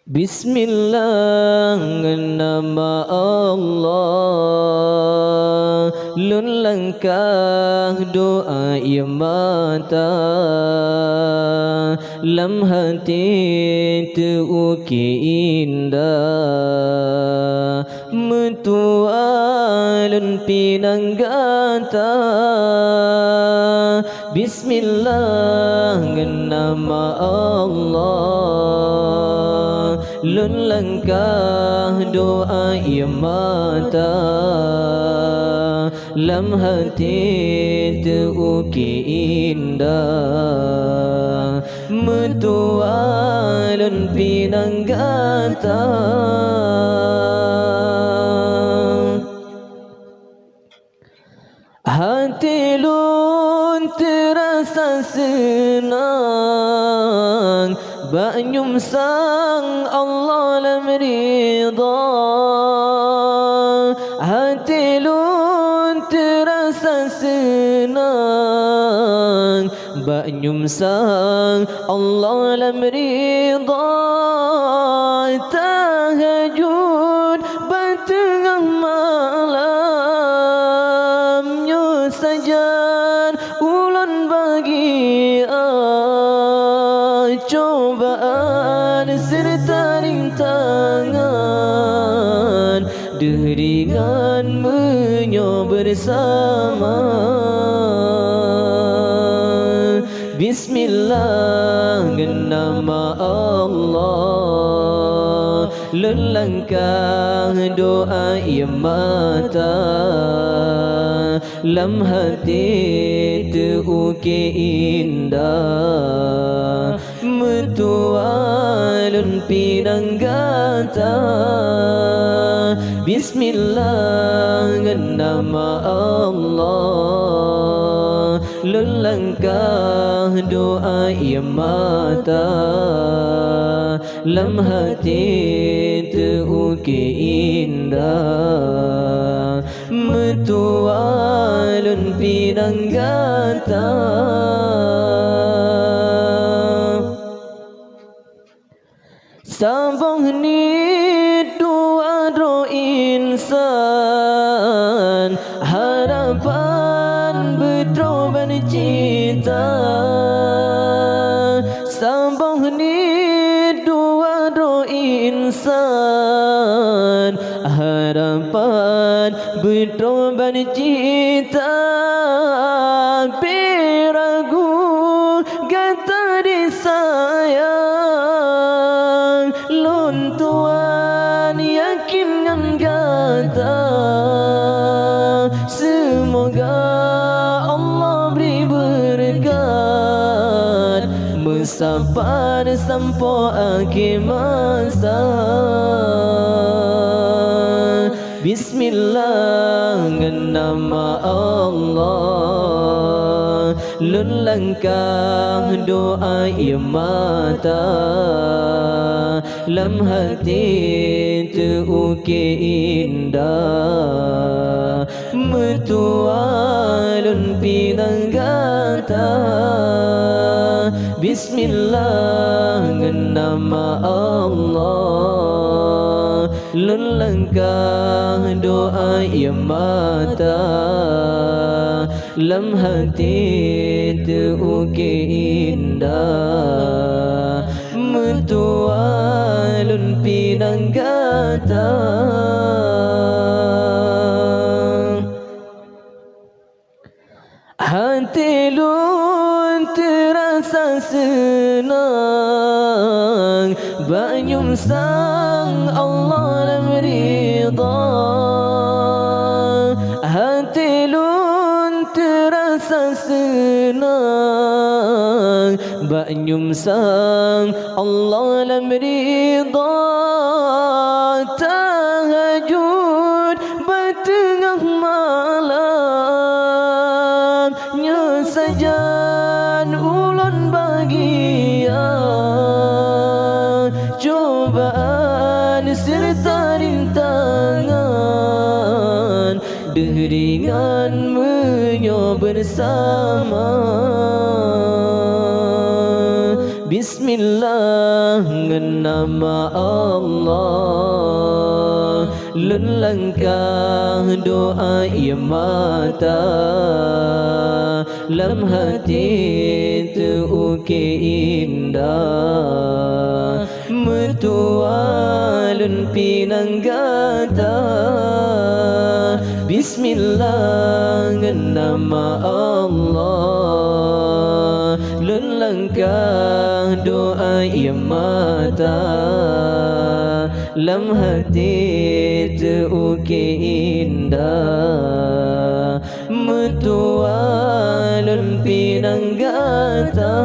Bismillah nama Allah, lun langkah doa yang mata, lam hati teruki indah, metualun pinang gata. Bismillah nama Allah, lun langkah doa yang mata, lam hati teruki indah, metualun pinang gata. Hati lun terasa senang, banyum sang Allah lam ridha. Hati lun terasa senang, banyum sang Allah lam ridha. Tahajud batengah malamnya saja ulun bagi cobaan serta rintangan, deringan menyo bersama. Bismillah nama Allah, lun langkah doa yang mata, lam hati teruki indah, metualun pinang gata. Bismillah nama Allah, lun langkah doa yang mata, lam hati teruki indah, metualun pinang gata. Sabang ni dua ro insan, harapan betroban cita. Sabang ni dua ro insan, harapan betroban cita. Beragu gata disayang, lun tuan yakinkan gata. Semoga Allah beri berkat, mensabar sampai akhir masa. Bismillah nama Allah, lun langkah doa yang mata, lam hati teruki indah, metualun pinang gata. Bismillah nama Allah, lun langkah doa yang mata, lam hati teruki indah, metualun pinang gata. Hati lun terasa senang, banyum sang Allah lam ridha. Hati lun terasa senang, banyum sang Allah lam ridha. Tahajud batengah malamnya saja ulun bahagia, cobaan serta rintangan, deringan menyo bersama. Bismillah ngan nama Allah, lun langkah doa ia mata, lam hati teruki indah, mertua lun pinang gata. Bismillah ngan nama Allah, lun langkah doa ia mata, lam hati teruki indah, mertua lun pinang gata.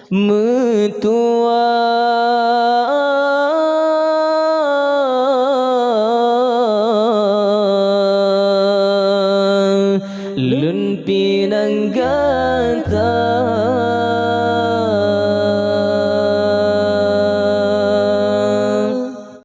Mertua